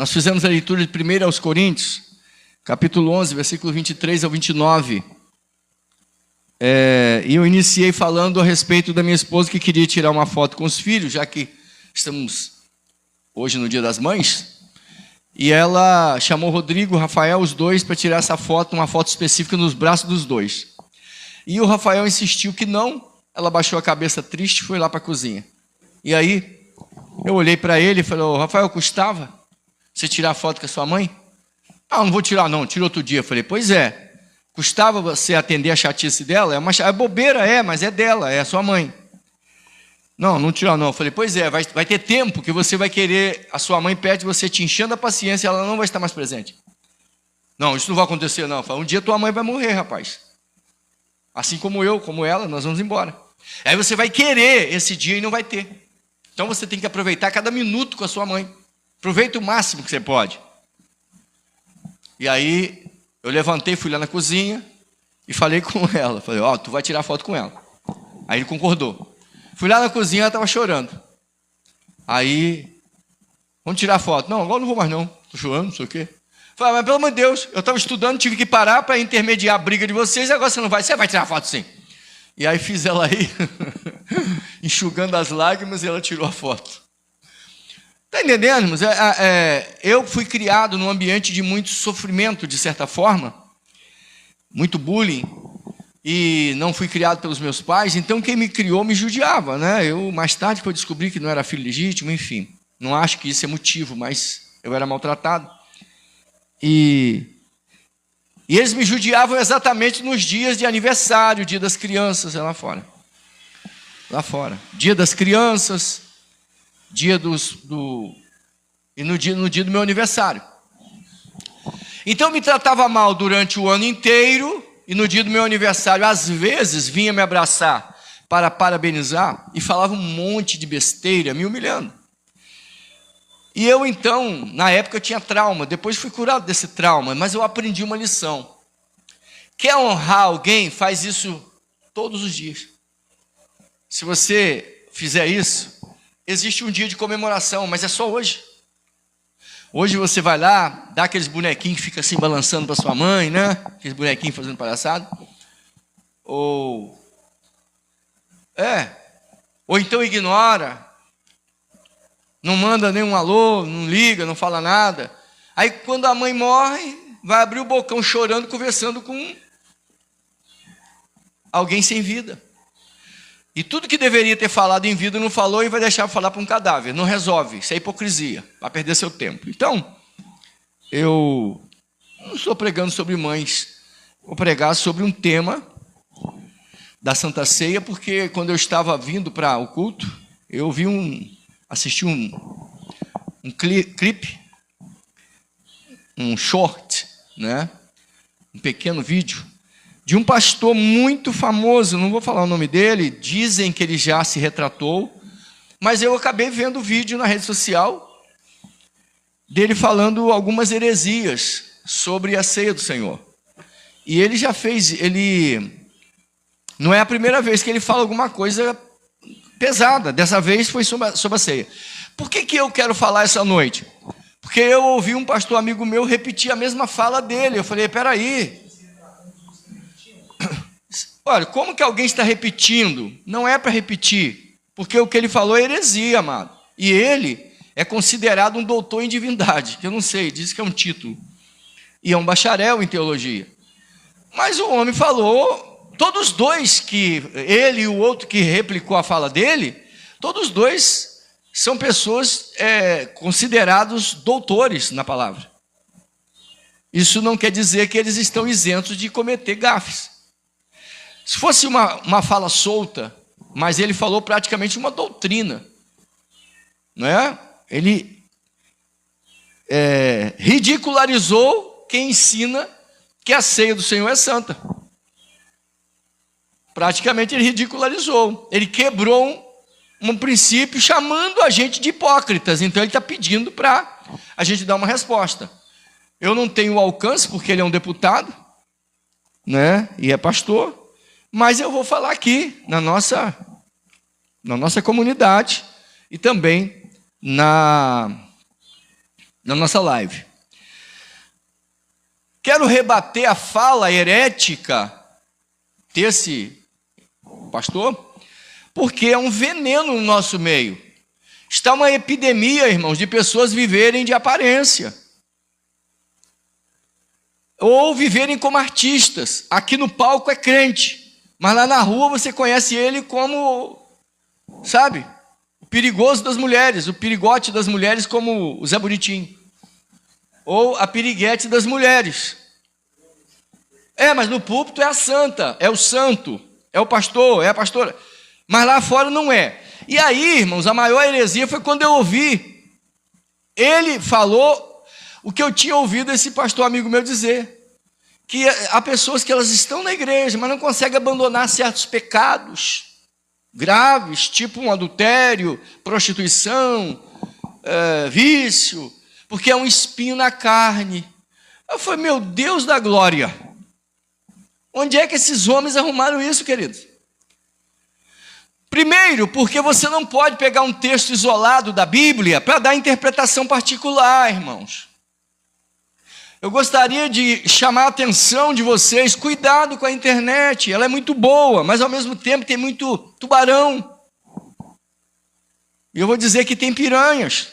Nós fizemos a leitura de 1 aos Coríntios, capítulo 11, versículo 23 ao 29. E eu iniciei falando a respeito da minha esposa que queria tirar uma foto com os filhos, já que estamos hoje no Dia das Mães. E ela chamou o Rodrigo, o Rafael, os dois, para tirar essa foto, uma foto específica nos braços dos dois. E o Rafael insistiu que não. Ela baixou a cabeça triste e foi lá para a cozinha. E aí, eu olhei para ele e falei: Rafael, custava você tirar foto com a sua mãe? Não vou tirar não, tiro outro dia. Eu falei: pois é, custava você atender a chatice dela? É bobeira, mas é dela, é a sua mãe. Não tirar não. Eu falei: pois é, vai ter tempo que você vai querer, a sua mãe pede você te enchendo a paciência e ela não vai estar mais presente. Não, isso não vai acontecer não. Eu falei: um dia tua mãe vai morrer, rapaz. Assim como eu, como ela, nós vamos embora. Aí você vai querer esse dia e não vai ter. Então você tem que aproveitar cada minuto com a sua mãe. Aproveita o máximo que você pode. E aí eu levantei, fui lá na cozinha e falei com ela. Falei: tu vai tirar foto com ela. Aí ele concordou. Fui lá na cozinha, ela estava chorando. Aí, vamos tirar foto. Não, agora não vou mais não. Estou chorando, não sei o quê. Falei: mas pelo amor de Deus, eu estava estudando, tive que parar para intermediar a briga de vocês, e agora você não vai. Você vai tirar foto sim. E aí fiz ela aí, enxugando as lágrimas, e ela tirou a foto. Está entendendo, irmãos? Eu fui criado num ambiente de muito sofrimento, de certa forma, muito bullying, e não fui criado pelos meus pais, então quem me criou me judiava, né? Eu, mais tarde, eu descobri que não era filho legítimo, enfim. Não acho que isso é motivo, mas eu era maltratado. E eles me judiavam exatamente nos dias de aniversário, dia das crianças, lá fora. Lá fora. Dia das crianças, e no dia do meu aniversário. Então me tratava mal durante o ano inteiro, e no dia do meu aniversário, às vezes, vinha me abraçar para parabenizar e falava um monte de besteira, me humilhando. E eu então, na época eu tinha trauma, depois fui curado desse trauma, mas eu aprendi uma lição. Quer honrar alguém, faz isso todos os dias. Se você fizer isso, existe um dia de comemoração, mas é só hoje. Hoje você vai lá, dá aqueles bonequinhos que ficam assim balançando para sua mãe, né? Aqueles bonequinhos fazendo palhaçada. Ou então ignora. Não manda nenhum alô, não liga, não fala nada. Aí quando a mãe morre, vai abrir o bocão chorando, conversando com alguém sem vida. E tudo que deveria ter falado em vida não falou e vai deixar falar para um cadáver. Não resolve, isso é hipocrisia, vai perder seu tempo. Então, eu não estou pregando sobre mães, vou pregar sobre um tema da Santa Ceia, porque quando eu estava vindo para o culto, eu assisti um clipe, um short, né? Um pequeno vídeo, de um pastor muito famoso, não vou falar o nome dele, dizem que ele já se retratou, mas eu acabei vendo o vídeo na rede social, dele falando algumas heresias sobre a ceia do Senhor. E ele já fez, não é a primeira vez que ele fala alguma coisa pesada, dessa vez foi sobre a ceia. Por que eu quero falar essa noite? Porque eu ouvi um pastor amigo meu repetir a mesma fala dele. Eu falei: peraí, olha, como que alguém está repetindo? Não é para repetir, porque o que ele falou é heresia, amado. E ele é considerado um doutor em divindade, que eu não sei, diz que é um título, e é um bacharel em teologia. Mas o homem falou, todos dois, ele e o outro que replicou a fala dele, todos dois são pessoas considerados doutores na palavra. Isso não quer dizer que eles estão isentos de cometer gafes. Se fosse uma fala solta, mas ele falou praticamente uma doutrina, não é? Ele ridicularizou quem ensina que a ceia do Senhor é santa. Praticamente ele ridicularizou, ele quebrou um princípio chamando a gente de hipócritas. Então ele está pedindo para a gente dar uma resposta. Eu não tenho alcance porque ele é um deputado, né? E é pastor, mas eu vou falar aqui na nossa comunidade e também na na nossa live. Quero rebater a fala herética desse pastor, porque é um veneno no nosso meio. Está uma epidemia, irmãos, de pessoas viverem de aparência. Ou viverem como artistas. Aqui no palco é crente, mas lá na rua você conhece ele como, sabe, o perigoso das mulheres, o perigote das mulheres como o Zé Bonitinho. Ou a piriguete das mulheres. Mas no púlpito é a santa, é o santo, é o pastor, é a pastora. Mas lá fora não é. E aí, irmãos, a maior heresia foi quando eu ouvi. Ele falou o que eu tinha ouvido esse pastor amigo meu dizer. Que há pessoas que elas estão na igreja, mas não conseguem abandonar certos pecados graves, tipo um adultério, prostituição, vício, porque é um espinho na carne. Eu falei, meu Deus da glória, onde é que esses homens arrumaram isso, queridos? Primeiro, porque você não pode pegar um texto isolado da Bíblia para dar interpretação particular, irmãos. Eu gostaria de chamar a atenção de vocês, cuidado com a internet, ela é muito boa, mas ao mesmo tempo tem muito tubarão. E eu vou dizer que tem piranhas.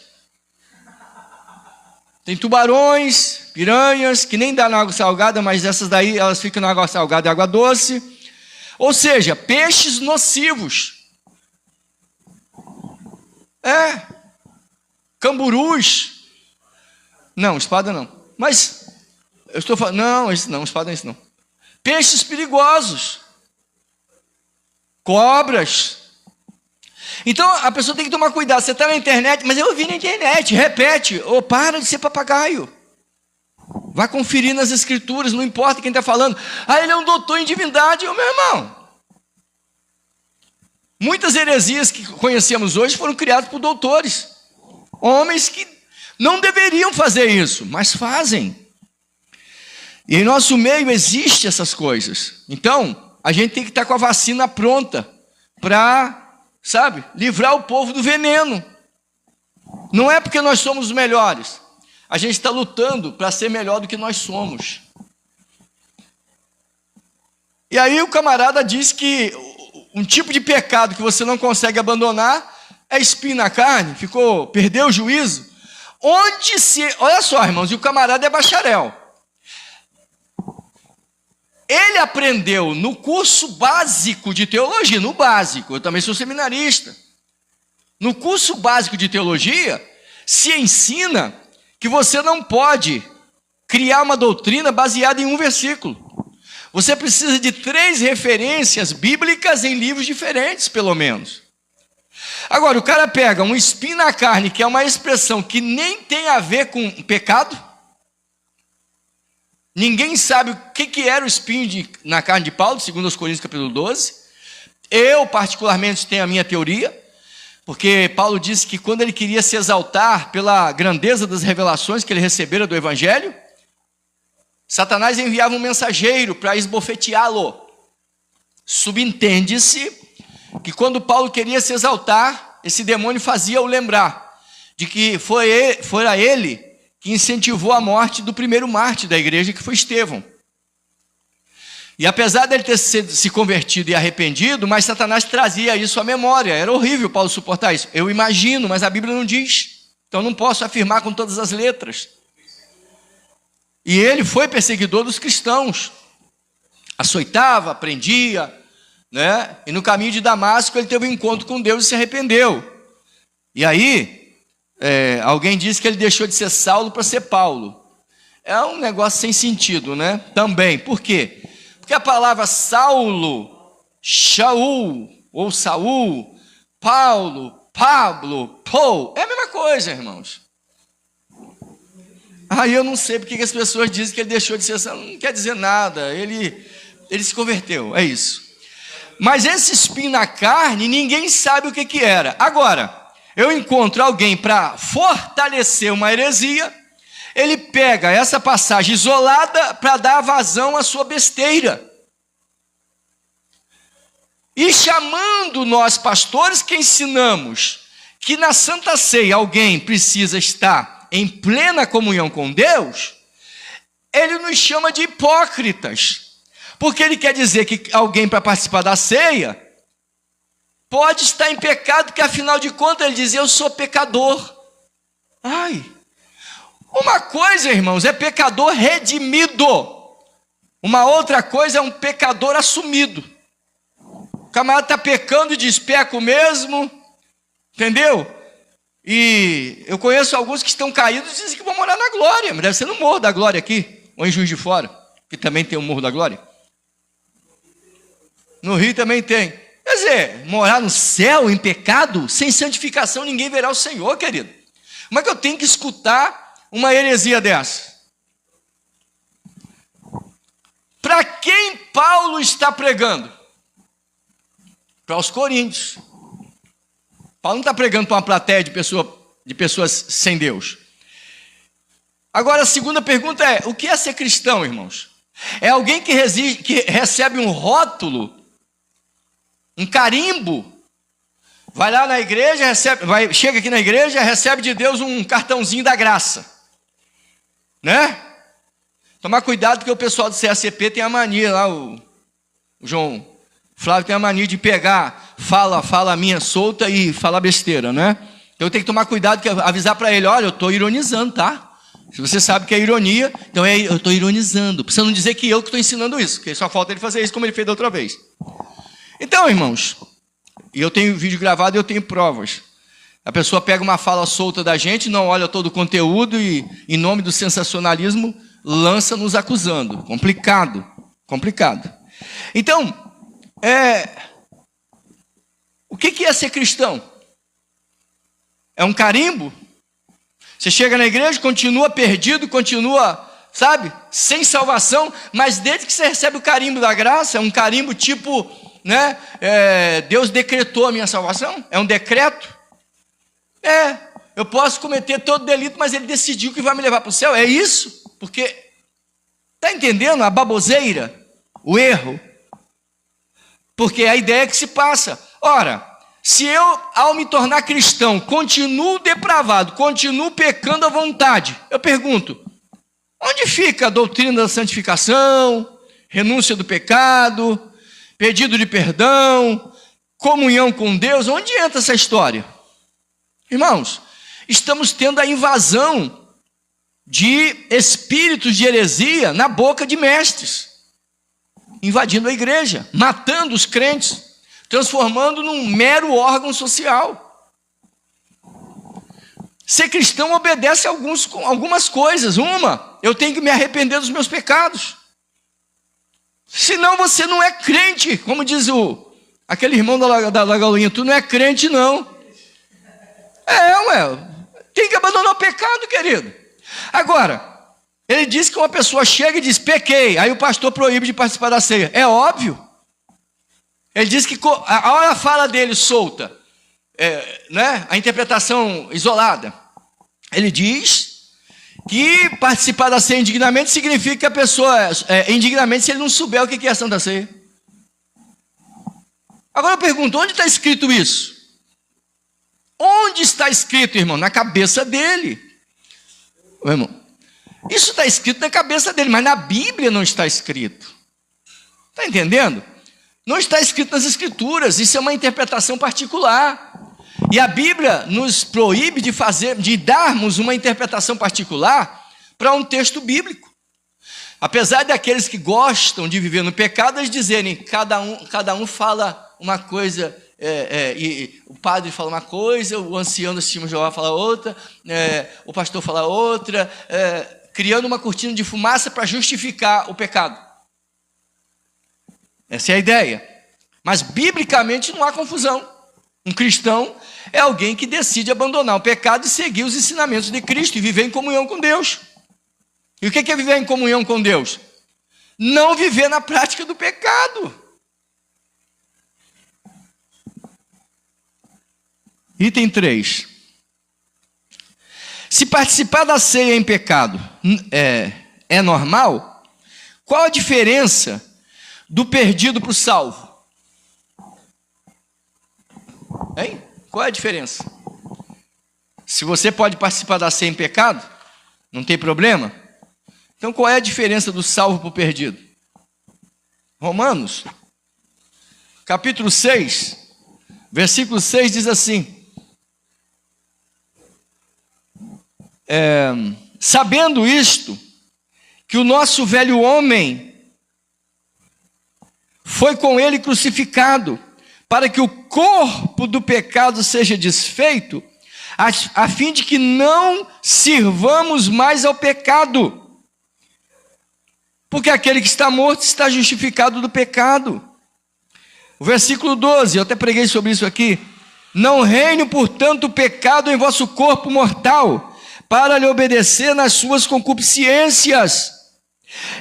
Tem tubarões, piranhas, que nem dá na água salgada, mas essas daí, elas ficam na água salgada e água doce. Ou seja, peixes nocivos. Camburus. Não, espada não. Mas, eu estou falando, não, espada é isso não. Peixes perigosos. Cobras. Então, a pessoa tem que tomar cuidado. Você está na internet, mas eu ouvi na internet, repete. Para de ser papagaio. Vai conferir nas escrituras, não importa quem está falando. Ele é um doutor em divindade, meu irmão. Muitas heresias que conhecemos hoje foram criadas por doutores. Homens que não deveriam fazer isso, mas fazem. E em nosso meio existem essas coisas. Então, a gente tem que estar com a vacina pronta para, livrar o povo do veneno. Não é porque nós somos os melhores. A gente está lutando para ser melhor do que nós somos. E aí o camarada diz que um tipo de pecado que você não consegue abandonar é espinho na carne, perdeu o juízo. Olha só, irmãos, e o camarada é bacharel. Ele aprendeu no curso básico de teologia, no básico, eu também sou seminarista. No curso básico de teologia, se ensina que você não pode criar uma doutrina baseada em um versículo. Você precisa de 3 referências bíblicas em livros diferentes, pelo menos. Agora, o cara pega um espinho na carne, que é uma expressão que nem tem a ver com pecado. Ninguém sabe o que era o espinho na carne de Paulo, segundo os Coríntios capítulo 12. Eu, particularmente, tenho a minha teoria, porque Paulo disse que quando ele queria se exaltar pela grandeza das revelações que ele recebera do Evangelho, Satanás enviava um mensageiro para esbofeteá-lo. Subentende-se que quando Paulo queria se exaltar, esse demônio fazia-o lembrar de que fora ele que incentivou a morte do primeiro mártir da igreja, que foi Estevão. E apesar dele ter se convertido e arrependido, mas Satanás trazia isso à memória. Era horrível Paulo suportar isso. Eu imagino, mas a Bíblia não diz. Então não posso afirmar com todas as letras. E ele foi perseguidor dos cristãos. Açoitava, prendia, né? E no caminho de Damasco ele teve um encontro com Deus e se arrependeu. E aí, alguém disse que ele deixou de ser Saulo para ser Paulo. É um negócio sem sentido, né? Também. Por quê? Porque a palavra Saulo, Shaul, ou Saul, Paulo, Pablo, Paul, é a mesma coisa, irmãos. Aí eu não sei porque as pessoas dizem que ele deixou de ser Saulo. Não quer dizer nada, ele se converteu, é isso. Mas esse espinho na carne, ninguém sabe o que era. Agora, eu encontro alguém para fortalecer uma heresia, ele pega essa passagem isolada para dar vazão à sua besteira. E chamando nós pastores que ensinamos que na Santa Ceia alguém precisa estar em plena comunhão com Deus, ele nos chama de hipócritas. Porque ele quer dizer que alguém, para participar da ceia, pode estar em pecado, porque afinal de contas ele diz: eu sou pecador. Ai, uma coisa, irmãos, é pecador redimido. Uma outra coisa é um pecador assumido. O camarada está pecando e diz: peco mesmo, entendeu? E eu conheço alguns que estão caídos e dizem que vão morar na glória, mas deve ser no Morro da Glória aqui, ou em Juiz de Fora, que também tem o Morro da Glória. No Rio também tem. Quer dizer, morar no céu em pecado, sem santificação, ninguém verá o Senhor, querido. Como é que eu tenho que escutar uma heresia dessa? Para quem Paulo está pregando? Para os coríntios. Paulo não está pregando para uma plateia de pessoas sem Deus. Agora, a segunda pergunta é: o que é ser cristão, irmãos? É alguém que recebe um rótulo, um carimbo, vai lá na igreja, chega aqui na igreja, recebe de Deus um cartãozinho da graça, né? Tomar cuidado, porque o pessoal do CACP tem a mania lá, o João Flávio tem a mania de pegar, fala minha solta e falar besteira, né? Então eu tenho que tomar cuidado, avisar para ele: olha, eu estou ironizando, tá? Se você sabe que é ironia, então eu estou ironizando. Precisa não dizer que eu que estou ensinando isso, porque só falta ele fazer isso como ele fez da outra vez. Então, irmãos, e eu tenho vídeo gravado e eu tenho provas. A pessoa pega uma fala solta da gente, não olha todo o conteúdo e, em nome do sensacionalismo, lança nos acusando. Complicado. Então, o que é ser cristão? É um carimbo? Você chega na igreja, continua perdido, continua, sabe, sem salvação, mas desde que você recebe o carimbo da graça, é um carimbo tipo, né, Deus decretou a minha salvação, é um decreto. Eu posso cometer todo delito, mas ele decidiu que vai me levar para o céu, é isso? Porque, está entendendo a baboseira, o erro? Porque é a ideia que se passa. Ora, se eu, ao me tornar cristão, continuo depravado, continuo pecando à vontade, eu pergunto: onde fica a doutrina da santificação, renúncia do pecado, pedido de perdão, comunhão com Deus? Onde entra essa história? Irmãos, estamos tendo a invasão de espíritos de heresia na boca de mestres, invadindo a igreja, matando os crentes, transformando num mero órgão social. Ser cristão obedece a algumas coisas. Uma, eu tenho que me arrepender dos meus pecados. Senão você não é crente. Como diz aquele irmão da Lagoinha: tu não é crente, não. Tem que abandonar o pecado, querido. Agora, ele diz que uma pessoa chega e diz: pequei, aí o pastor proíbe de participar da ceia. É óbvio. Ele diz que a hora fala dele solta, né, a interpretação isolada. Ele diz que participar da ceia indignamente significa que a pessoa indignamente se ele não souber o que é a Santa Ceia. Agora eu pergunto: onde está escrito isso? Onde está escrito, irmão? Na cabeça dele. Irmão, isso está escrito na cabeça dele, mas na Bíblia não está escrito. Está entendendo? Não está escrito nas Escrituras, isso é uma interpretação particular. E a Bíblia nos proíbe de darmos uma interpretação particular para um texto bíblico. Apesar daqueles que gostam de viver no pecado, eles dizerem: cada um fala uma coisa, e o padre fala uma coisa, o ancião da Testemunha de Jeová fala outra, o pastor fala outra, criando uma cortina de fumaça para justificar o pecado. Essa é a ideia. Mas biblicamente não há confusão. Um cristão é alguém que decide abandonar o pecado e seguir os ensinamentos de Cristo e viver em comunhão com Deus. E o que é viver em comunhão com Deus? Não viver na prática do pecado. Item 3. Se participar da ceia em pecado é normal, qual a diferença do perdido para o salvo? Hein? Qual é a diferença? Se você pode participar da ceia em pecado, não tem problema. Então qual é a diferença do salvo para o perdido? Romanos, capítulo 6, versículo 6 diz assim: sabendo isto, que o nosso velho homem foi com ele crucificado, para que o corpo do pecado seja desfeito, a fim de que não sirvamos mais ao pecado. Porque aquele que está morto está justificado do pecado. O versículo 12, eu até preguei sobre isso aqui. Não reine, portanto, o pecado em vosso corpo mortal, para lhe obedecer nas suas concupiscências.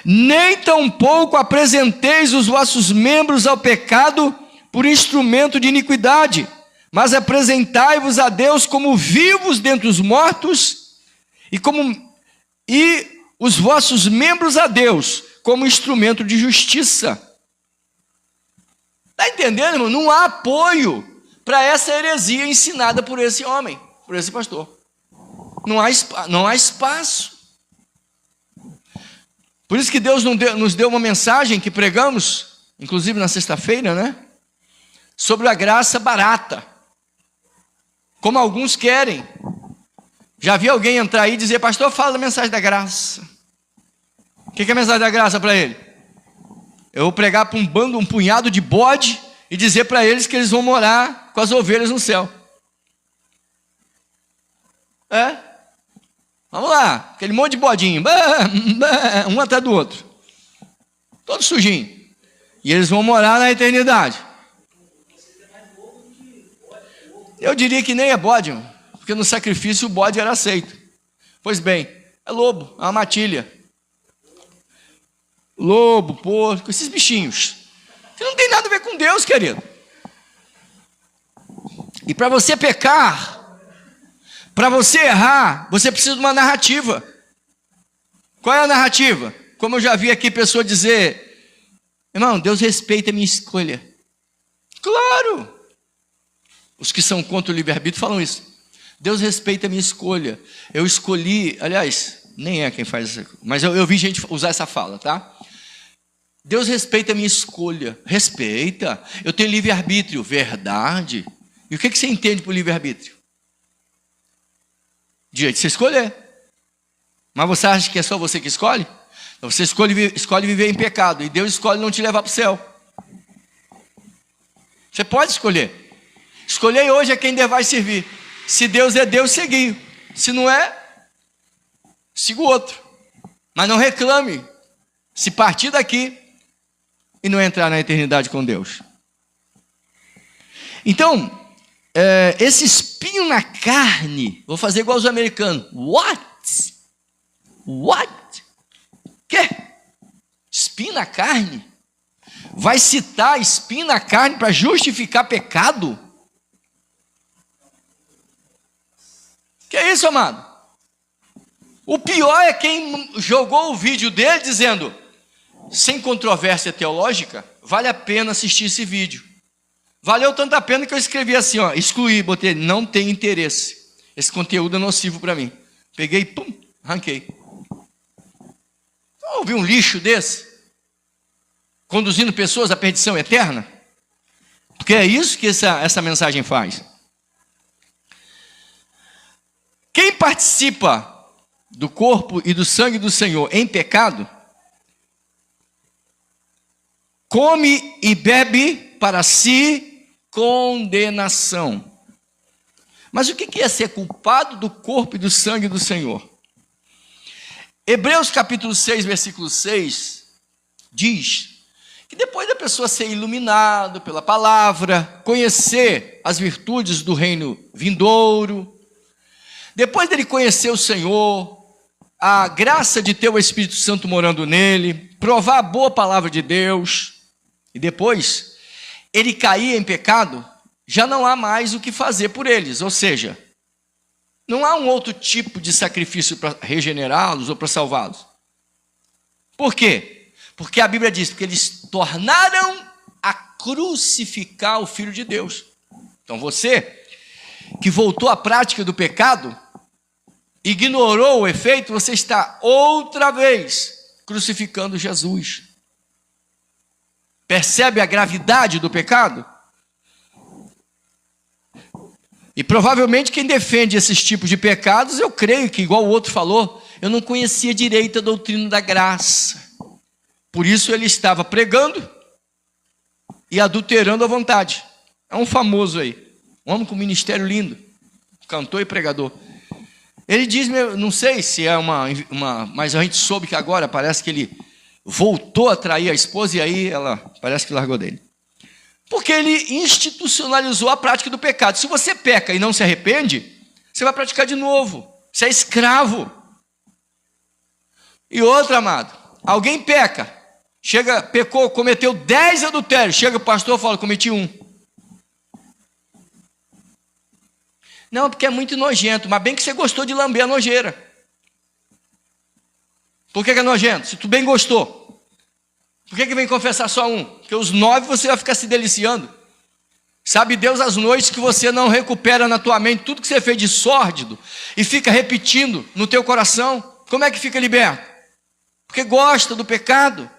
Nem tampouco apresenteis os vossos membros ao pecado por instrumento de iniquidade, mas apresentai-vos a Deus como vivos dentre os mortos, e os vossos membros a Deus como instrumento de justiça. Está entendendo, irmão? Não há apoio para essa heresia ensinada por esse homem, por esse pastor. Não há espaço. Por isso que Deus nos deu uma mensagem que pregamos, inclusive na sexta-feira, né? Sobre a graça barata. Como alguns querem. Já vi alguém entrar aí e dizer: pastor, fala da mensagem da graça. O que é a mensagem da graça para ele? Eu vou pregar para um punhado de bode e dizer para eles que eles vão morar com as ovelhas no céu. Vamos lá, aquele monte de bodinho, um atrás do outro, todo sujinho, e eles vão morar na eternidade. Eu diria que nem é bode, porque no sacrifício o bode era aceito. Pois bem, é lobo, é uma matilha. Lobo, porco, esses bichinhos, que não tem nada a ver com Deus, querido. E para você pecar, para você errar, você precisa de uma narrativa. Qual é a narrativa? Como eu já vi aqui pessoa dizer: irmão, Deus respeita a minha escolha. Claro! Os que são contra o livre-arbítrio falam isso. Deus respeita a minha escolha. Eu escolhi, aliás, nem é quem faz isso, mas eu vi gente usar essa fala, tá? Deus respeita a minha escolha. Respeita. Eu tenho livre-arbítrio. Verdade. E o que você entende por livre-arbítrio? Direito de você escolher. Mas você acha que é só você que escolhe? Então você escolhe viver em pecado, e Deus escolhe não te levar para o céu. Você pode escolher. Escolher hoje é quem Deus vai servir. Se Deus é Deus, seguir. Se não é, siga o outro. Mas não reclame se partir daqui e não entrar na eternidade com Deus. Então, esse espinho na carne, vou fazer igual os americanos. What? Que? Espinho na carne? Vai citar espinho na carne para justificar pecado? Que é isso, amado? O pior é quem jogou o vídeo dele dizendo: sem controvérsia teológica, vale a pena assistir esse vídeo. Valeu tanto a pena que eu escrevi assim, excluí, botei: não tem interesse. Esse conteúdo é nocivo para mim. Peguei, pum, arranquei. Ouvi um lixo desse? Conduzindo pessoas à perdição eterna? Porque é isso que essa mensagem faz. Quem participa do corpo e do sangue do Senhor em pecado, come e bebe para si condenação. Mas o que é ser culpado do corpo e do sangue do Senhor? Hebreus capítulo 6, versículo 6, diz que depois da pessoa ser iluminado pela palavra, conhecer as virtudes do reino vindouro, depois dele conhecer o Senhor, a graça de ter o Espírito Santo morando nele, provar a boa palavra de Deus, e depois ele cair em pecado, já não há mais o que fazer por eles. Ou seja, não há um outro tipo de sacrifício para regenerá-los ou para salvá-los. Por quê? Porque a Bíblia diz que eles tornaram a crucificar o Filho de Deus. Então você, que voltou à prática do pecado, ignorou o efeito, você está outra vez crucificando Jesus. Percebe a gravidade do pecado? E provavelmente quem defende esses tipos de pecados, eu creio que, igual o outro falou, eu não conhecia direito a doutrina da graça. Por isso ele estava pregando e adulterando a vontade. É um famoso aí, um homem com ministério lindo, cantor e pregador. Ele diz, não sei se é mas a gente soube que agora parece que ele voltou a trair a esposa e aí ela parece que largou dele. Porque ele institucionalizou a prática do pecado. Se você peca e não se arrepende, você vai praticar de novo. Você é escravo. E outra, amado, alguém peca, pecou, cometeu 10 adultérios, chega o pastor e fala, cometi 1. Não, porque é muito nojento, mas bem que você gostou de lamber a nojeira. Por que é nojento? Se tu bem gostou. Por que vem confessar só 1? Porque os 9 você vai ficar se deliciando. Sabe Deus as noites que você não recupera na tua mente tudo que você fez de sórdido e fica repetindo no teu coração. Como é que fica liberto? Porque gosta do pecado.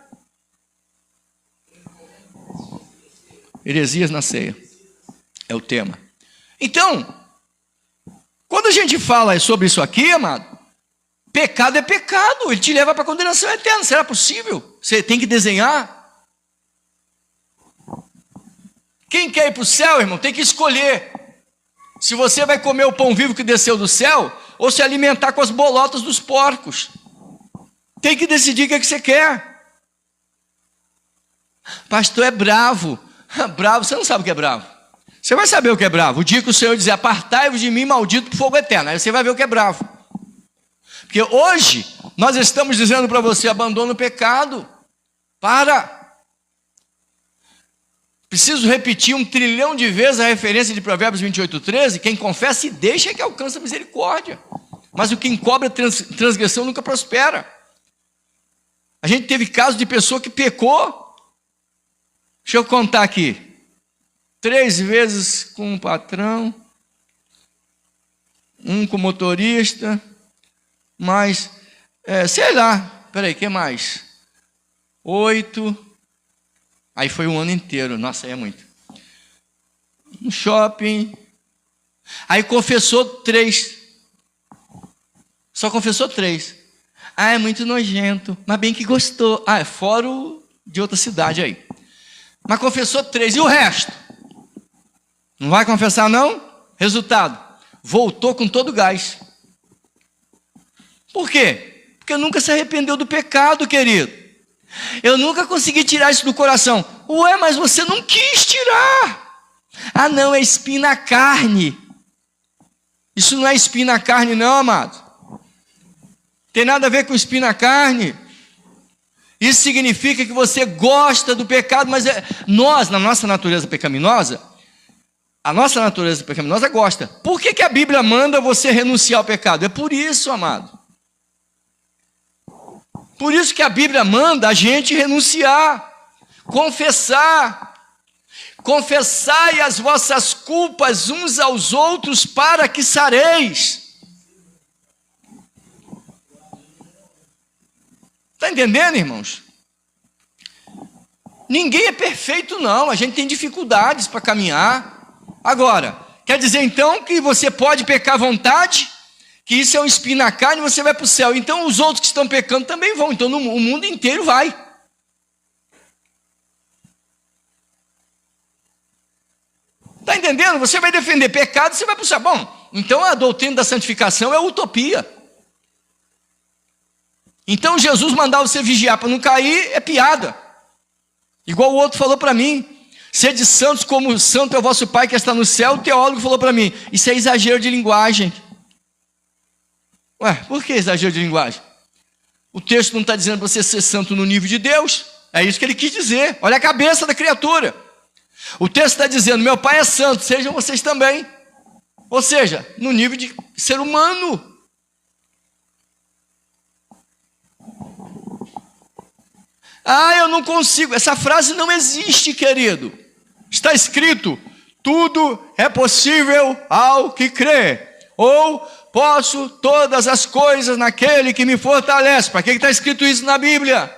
Heresias na ceia é o tema. Então, quando a gente fala sobre isso aqui, amado, pecado é pecado, ele te leva para a condenação eterna. Será possível? Você tem que desenhar. Quem quer ir para o céu, irmão, tem que escolher. Se você vai comer o pão vivo que desceu do céu, ou se alimentar com as bolotas dos porcos. Tem que decidir o que você quer. Pastor é bravo. Bravo, você não sabe o que é bravo. Você vai saber o que é bravo. O dia que o Senhor dizer, apartai-vos de mim, maldito, por fogo eterno. Aí você vai ver o que é bravo. Porque hoje, nós estamos dizendo para você, abandona o pecado. Para. Preciso repetir 1 trilhão de vezes a referência de Provérbios 28:13. Quem confessa e deixa é que alcança a misericórdia. Mas o que encobre transgressão nunca prospera. A gente teve casos de pessoa que pecou. Deixa eu contar aqui. 3 vezes com o patrão, 1 com o motorista, mais, sei lá, peraí, o que mais? 8, aí foi um ano inteiro, nossa, aí é muito. No shopping, aí confessou 3, só confessou 3. Ah, é muito nojento, mas bem que gostou. Ah, é fora de outra cidade aí. Mas confessou 3, e o resto? Não vai confessar não? Resultado, voltou com todo o gás. Por quê? Porque nunca se arrependeu do pecado, querido. Eu nunca consegui tirar isso do coração. Ué, mas você não quis tirar. Ah não, é espinho na carne. Isso não é espinho na carne não, amado. Tem nada a ver com espinho na carne. Isso significa que você gosta do pecado, mas nós, na nossa natureza pecaminosa, a nossa natureza pecaminosa gosta. Por que a Bíblia manda você renunciar ao pecado? É por isso, amado. Por isso que a Bíblia manda a gente renunciar, confessar. Confessai as vossas culpas uns aos outros para que sareis. Está entendendo, irmãos? Ninguém é perfeito, não. A gente tem dificuldades para caminhar. Agora, quer dizer então que você pode pecar à vontade, que isso é um espinho na carne e você vai para o céu. Então os outros que estão pecando também vão. Então o mundo inteiro vai. Está entendendo? Você vai defender pecado e você vai para o céu. Bom, então a doutrina da santificação é utopia. Então Jesus mandar você vigiar para não cair é piada. Igual o outro falou para mim. Sede santos como santo é o vosso Pai que está no céu. O teólogo falou para mim, isso é exagero de linguagem. Ué, por que exagero de linguagem? O texto não está dizendo para você ser santo no nível de Deus. É isso que ele quis dizer. Olha a cabeça da criatura. O texto está dizendo, meu Pai é santo, sejam vocês também. Ou seja, no nível de ser humano. Ah, eu não consigo. Essa frase não existe, querido. Está escrito, tudo é possível ao que crê. Ou posso todas as coisas naquele que me fortalece. Para que está escrito isso na Bíblia?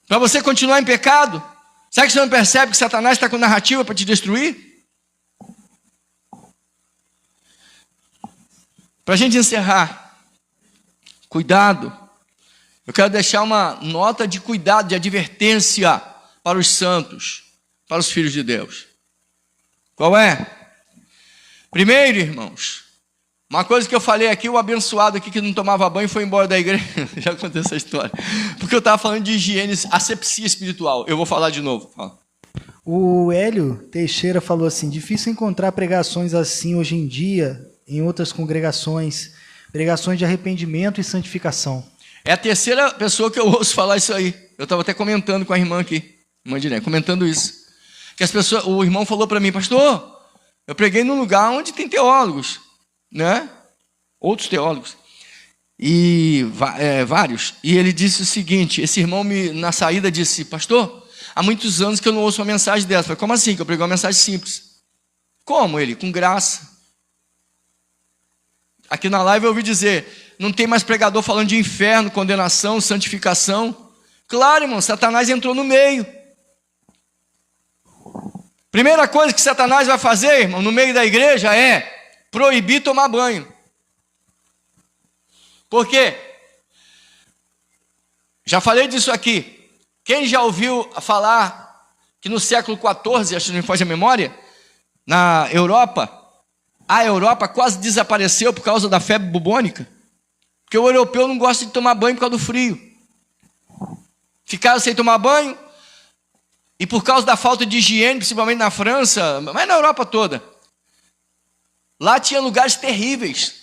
Para você continuar em pecado? Será que você não percebe que Satanás está com narrativa para te destruir? Para a gente encerrar, cuidado. Eu quero deixar uma nota de cuidado, de advertência para os santos, para os filhos de Deus. Qual é? Primeiro, irmãos, uma coisa que eu falei aqui, o abençoado aqui que não tomava banho foi embora da igreja. Já contei essa história. Porque eu estava falando de higiene, asepsia espiritual. Eu vou falar de novo. Fala. O Hélio Teixeira falou assim: difícil encontrar pregações assim hoje em dia em outras congregações, pregações de arrependimento e santificação. É a terceira pessoa que eu ouço falar isso aí. Eu estava até comentando com a irmã aqui, irmã Diné, comentando isso. Que as pessoas, o irmão falou para mim: pastor, eu preguei num lugar onde tem teólogos, né? Outros teólogos. E vários. E ele disse o seguinte, esse irmão na saída disse: pastor, há muitos anos que eu não ouço uma mensagem dessa. Eu falei: como assim? Que eu preguei uma mensagem simples. Como? Ele? Com graça. Aqui na live eu ouvi dizer: não tem mais pregador falando de inferno, condenação, santificação. Claro, irmão, Satanás entrou no meio. Primeira coisa que Satanás vai fazer, irmão, no meio da igreja é proibir tomar banho. Por quê? Já falei disso aqui. Quem já ouviu falar que no século XIV, acho que não me foge a memória, na Europa, a Europa quase desapareceu por causa da febre bubônica? Porque o europeu não gosta de tomar banho por causa do frio. Ficaram sem tomar banho, e por causa da falta de higiene, principalmente na França, mas na Europa toda, lá tinha lugares terríveis.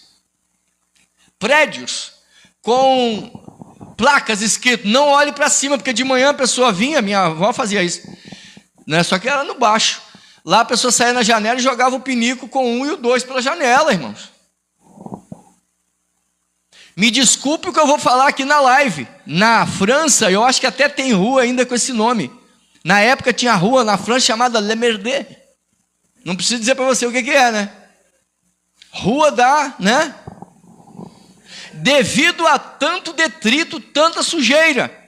Prédios com placas escritas: não olhe para cima, porque de manhã a pessoa vinha, minha avó fazia isso, né? Só que era no baixo. Lá a pessoa saía na janela e jogava o pinico com 1 e o 2 pela janela, irmãos. Me desculpe o que eu vou falar aqui na live. Na França, eu acho que até tem rua ainda com esse nome. Na época tinha rua na França chamada Le Merde. Não preciso dizer para você o que é, né? Rua da, né? Devido a tanto detrito, tanta sujeira.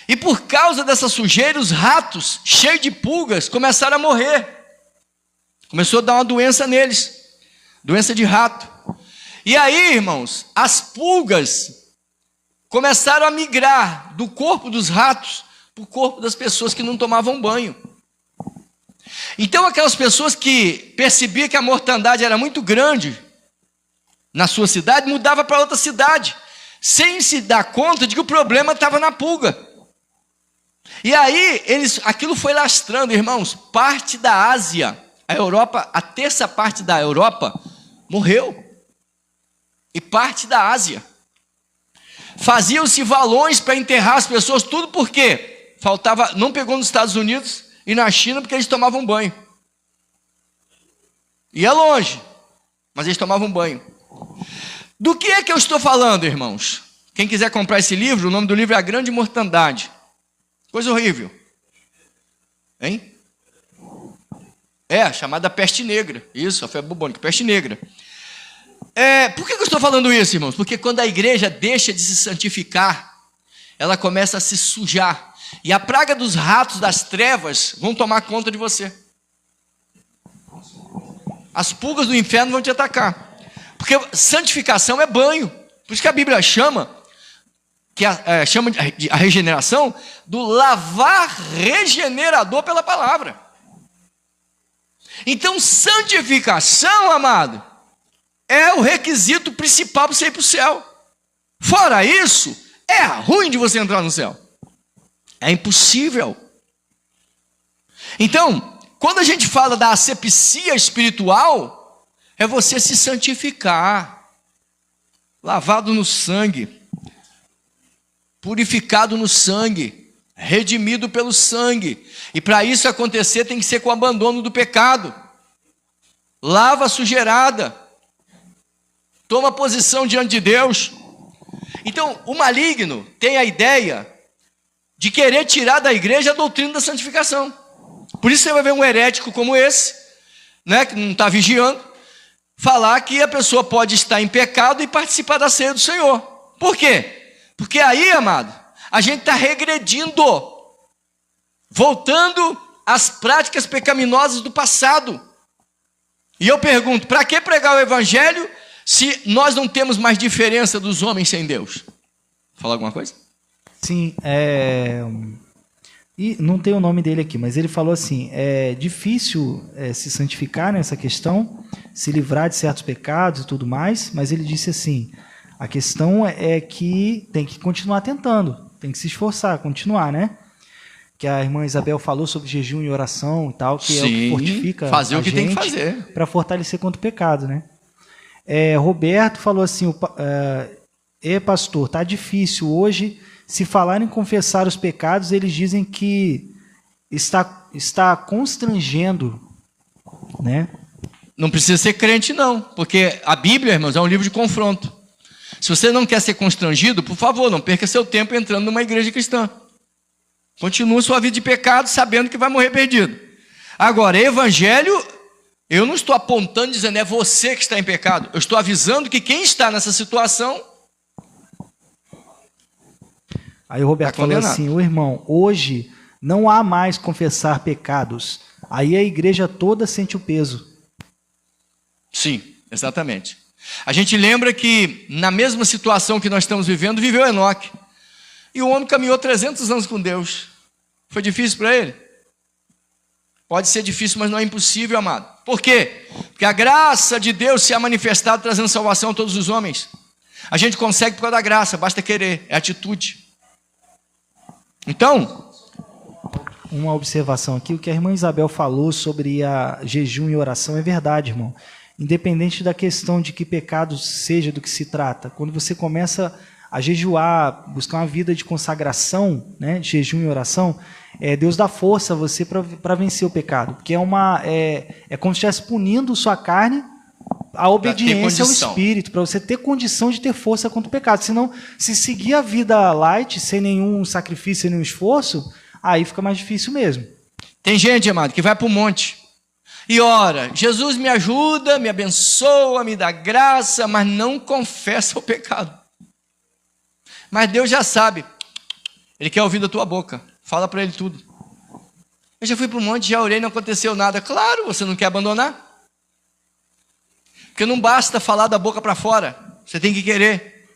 E por causa dessa sujeira, os ratos, cheios de pulgas, começaram a morrer. Começou a dar uma doença neles. Doença de rato. E aí, irmãos, as pulgas começaram a migrar do corpo dos ratos para o corpo das pessoas que não tomavam banho. Então aquelas pessoas que percebiam que a mortandade era muito grande na sua cidade, mudava para outra cidade, sem se dar conta de que o problema estava na pulga. E aí, aquilo foi lastrando, irmãos, parte da Ásia, a Europa, a terça parte da Europa morreu. E parte da Ásia. Faziam-se valões para enterrar as pessoas, tudo por quê? Faltava, não pegou nos Estados Unidos e na China porque eles tomavam banho. E é longe, mas eles tomavam banho. Do que é que eu estou falando, irmãos? Quem quiser comprar esse livro, o nome do livro é A Grande Mortandade. Coisa horrível. Hein? Chamada peste negra. Isso, a febre bubônica, peste negra. Por que eu estou falando isso, irmãos? Porque quando a igreja deixa de se santificar, ela começa a se sujar. E a praga dos ratos das trevas vão tomar conta de você. As pulgas do inferno vão te atacar. Porque santificação é banho. Por isso que a Bíblia chama a regeneração do lavar regenerador pela palavra. Então, santificação, amado, é o requisito principal para você ir para o céu. Fora isso, é ruim de você entrar no céu. É impossível. Então, quando a gente fala da asepsia espiritual, é você se santificar, lavado no sangue, purificado no sangue, redimido pelo sangue. E para isso acontecer tem que ser com o abandono do pecado. Lava a sujeirada. Toma posição diante de Deus. Então, o maligno tem a ideia de querer tirar da igreja a doutrina da santificação. Por isso você vai ver um herético como esse, né, que não está vigiando, falar que a pessoa pode estar em pecado e participar da ceia do Senhor. Por quê? Porque aí, amado, a gente está regredindo, voltando às práticas pecaminosas do passado. E eu pergunto, para que pregar o evangelho se nós não temos mais diferença dos homens sem Deus? Falar alguma coisa? Sim, e não tem o nome dele aqui, mas ele falou assim, é difícil se santificar nessa questão, se livrar de certos pecados e tudo mais, mas ele disse assim, a questão é que tem que continuar tentando, tem que se esforçar, continuar, né? Que a irmã Isabel falou sobre jejum e oração e tal, que é o que fortifica fazer a o que tem que gente fazer para fortalecer contra o pecado, né? Roberto falou assim, pastor, tá difícil hoje, se falar em confessar os pecados, eles dizem que está constrangendo, né? Não precisa ser crente não, porque a Bíblia, irmãos, é um livro de confronto. Se você não quer ser constrangido, por favor, não perca seu tempo entrando numa igreja cristã. Continua sua vida de pecado, sabendo que vai morrer perdido. Agora, evangelho, eu não estou apontando dizendo é você que está em pecado. Eu estou avisando que quem está nessa situação... Aí o Roberto falou assim, o irmão, hoje não há mais confessar pecados. Aí a igreja toda sente o peso. Sim, exatamente. A gente lembra que na mesma situação que nós estamos vivendo, viveu Enoque. E o homem caminhou 300 anos com Deus. Foi difícil para ele? Pode ser difícil, mas não é impossível, amado. Por quê? Porque a graça de Deus se é manifestada trazendo salvação a todos os homens. A gente consegue por causa da graça, basta querer, é atitude. Então, uma observação aqui, o que a irmã Isabel falou sobre a jejum e oração é verdade, irmão. Independente da questão de que pecado seja do que se trata, quando você começa a jejuar, buscar uma vida de consagração, né, de jejum e oração, Deus dá força a você para vencer o pecado, porque é como se estivesse punindo sua carne, a obediência ao Espírito, para você ter condição de ter força contra o pecado. Senão, se seguir a vida light, sem nenhum sacrifício, sem nenhum esforço, aí fica mais difícil mesmo. Tem gente, amado, que vai para o monte e ora, Jesus me ajuda, me abençoa, me dá graça, mas não confessa o pecado. Mas Deus já sabe, Ele quer ouvir da tua boca, fala para Ele tudo. Eu já fui para o monte, já orei, não aconteceu nada. Claro, você não quer abandonar. Porque não basta falar da boca para fora, você tem que querer.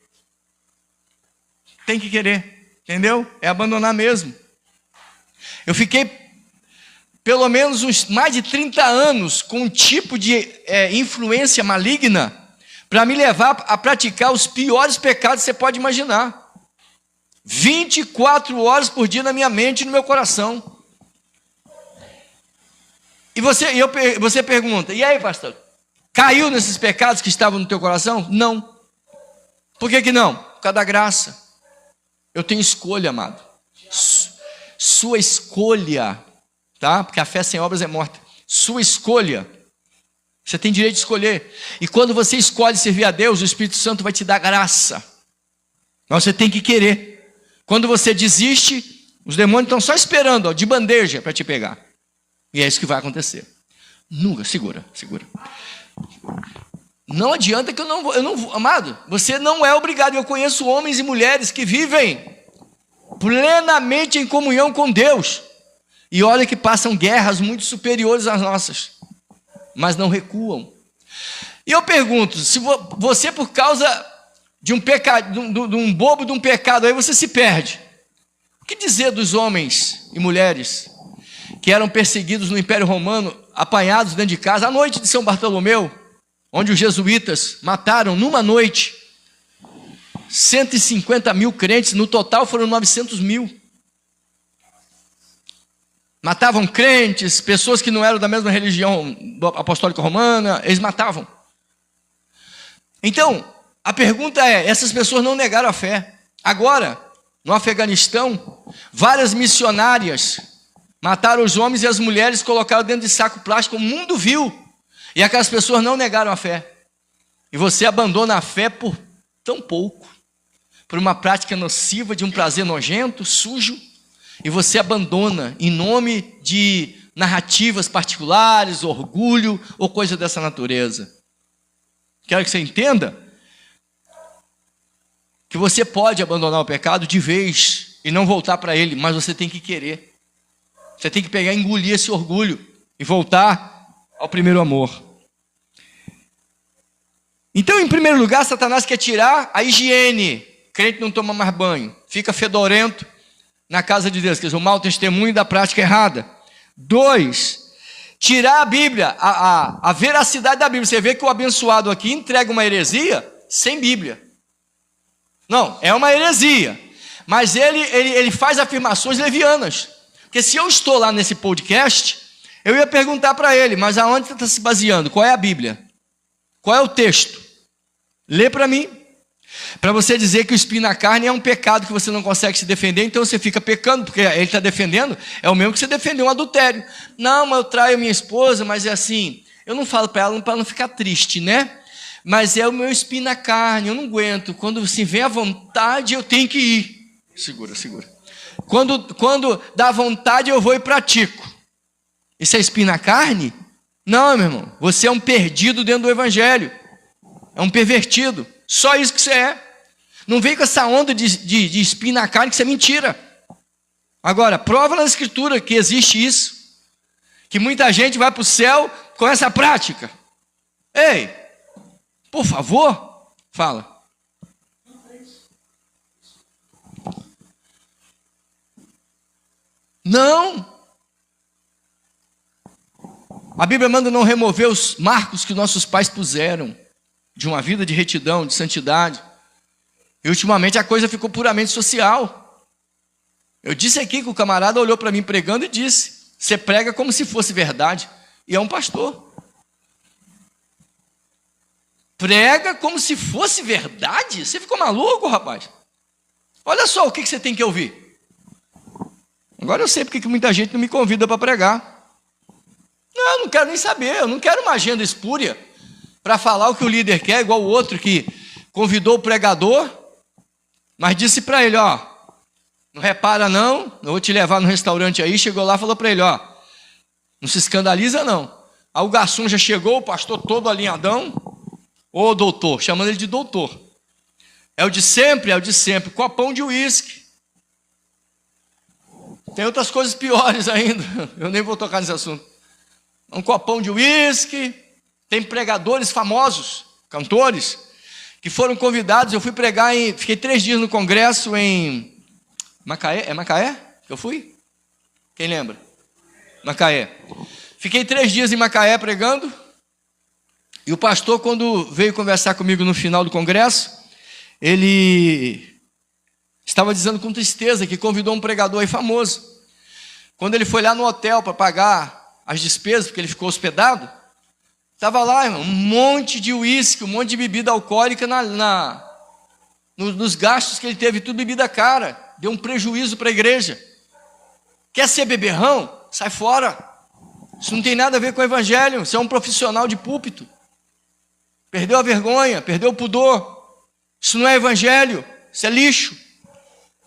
Tem que querer, entendeu? É abandonar mesmo. Eu fiquei pelo menos mais de 30 anos com um tipo de influência maligna para me levar a praticar os piores pecados que você pode imaginar. 24 horas por dia na minha mente e no meu coração. E você pergunta, e aí, pastor? Caiu nesses pecados que estavam no teu coração? Não. Por que não? Por causa da graça. Eu tenho escolha, amado. Sua escolha, tá? Porque a fé sem obras é morta. Sua escolha. Você tem direito de escolher. E quando você escolhe servir a Deus, o Espírito Santo vai te dar graça. Mas você tem que querer. Quando você desiste, os demônios estão só esperando, de bandeja, para te pegar. E é isso que vai acontecer. Nunca, segura. Não adianta que eu não vou, amado, você não é obrigado. Eu conheço homens e mulheres que vivem plenamente em comunhão com Deus. E olha que passam guerras muito superiores às nossas, mas não recuam. E eu pergunto, se você por causa de um pecado, de um bobo de um pecado, aí você se perde. O que dizer dos homens e mulheres que eram perseguidos no Império Romano, apanhados dentro de casa, à noite de São Bartolomeu, onde os jesuítas mataram numa noite 150 mil crentes, no total foram 900 mil. Matavam crentes, pessoas que não eram da mesma religião apostólica romana, eles matavam. Então, a pergunta é, essas pessoas não negaram a fé. Agora, no Afeganistão, várias missionárias mataram os homens e as mulheres, colocaram dentro de saco plástico, o mundo viu. E aquelas pessoas não negaram a fé. E você abandona a fé por tão pouco, por uma prática nociva, de um prazer nojento, sujo, e você abandona em nome de narrativas particulares, orgulho ou coisa dessa natureza. Quero que você entenda que você pode abandonar o pecado de vez e não voltar para ele, mas você tem que querer. Você tem que pegar e engolir esse orgulho e voltar ao primeiro amor. Então, em primeiro lugar, Satanás quer tirar a higiene. O crente não toma mais banho, fica fedorento na casa de Deus, quer dizer, o mau testemunho da prática errada. 2, tirar a Bíblia, a veracidade da Bíblia. Você vê que o abençoado aqui entrega uma heresia sem Bíblia. Não, é uma heresia, mas ele faz afirmações levianas. Porque se eu estou lá nesse podcast, eu ia perguntar para ele, mas aonde você está se baseando? Qual é a Bíblia? Qual é o texto? Lê para mim. Para você dizer que o espinho na carne é um pecado que você não consegue se defender, então você fica pecando, porque ele está defendendo, é o mesmo que você defendeu um adultério. Não, mas eu traio minha esposa, mas é assim, eu não falo para ela não ficar triste, né? Mas é o meu espinho na carne, eu não aguento. Quando se vem à vontade, eu tenho que ir. Segura. Quando dá vontade, eu vou e pratico. Isso é espinho na carne? Não, meu irmão. Você é um perdido dentro do evangelho. É um pervertido. Só isso que você é. Não vem com essa onda de espinho na carne, que isso é mentira. Agora, prova na escritura que existe isso. Que muita gente vai para o céu com essa prática. Ei, por favor, fala. Não. A Bíblia manda não remover os marcos que nossos pais puseram de uma vida de retidão, de santidade. E ultimamente a coisa ficou puramente social. Eu disse aqui que o camarada olhou para mim pregando e disse: você prega como se fosse verdade. E é um pastor. Prega como se fosse verdade? Você ficou maluco, rapaz? Olha só o que você tem que ouvir. Agora eu sei porque que muita gente não me convida para pregar. Não, eu não quero nem saber. Eu não quero uma agenda espúria para falar o que o líder quer, igual o outro que convidou o pregador, mas disse para ele, ó, não repara não, eu vou te levar no restaurante aí. Chegou lá e falou para ele, ó, não se escandaliza não. Aí o garçom já chegou, o pastor todo alinhadão. Ô doutor, chamando ele de doutor. É o de sempre, copão de uísque. Tem outras coisas piores ainda, eu nem vou tocar nesse assunto. Um copão de uísque. Tem pregadores famosos, cantores, que foram convidados. Eu fui pregar fiquei 3 dias no congresso em Macaé. É Macaé que eu fui? Quem lembra? Macaé. Fiquei 3 dias em Macaé pregando. E o pastor, quando veio conversar comigo no final do congresso, ele estava dizendo com tristeza que convidou um pregador aí famoso. Quando ele foi lá no hotel para pagar as despesas, porque ele ficou hospedado, estava lá, irmão, um monte de uísque, um monte de bebida alcoólica nos gastos que ele teve, tudo bebida cara. Deu um prejuízo para a igreja. Quer ser beberrão? Sai fora. Isso não tem nada a ver com o evangelho. Você é um profissional de púlpito. Perdeu a vergonha, perdeu o pudor. Isso não é evangelho, isso é lixo.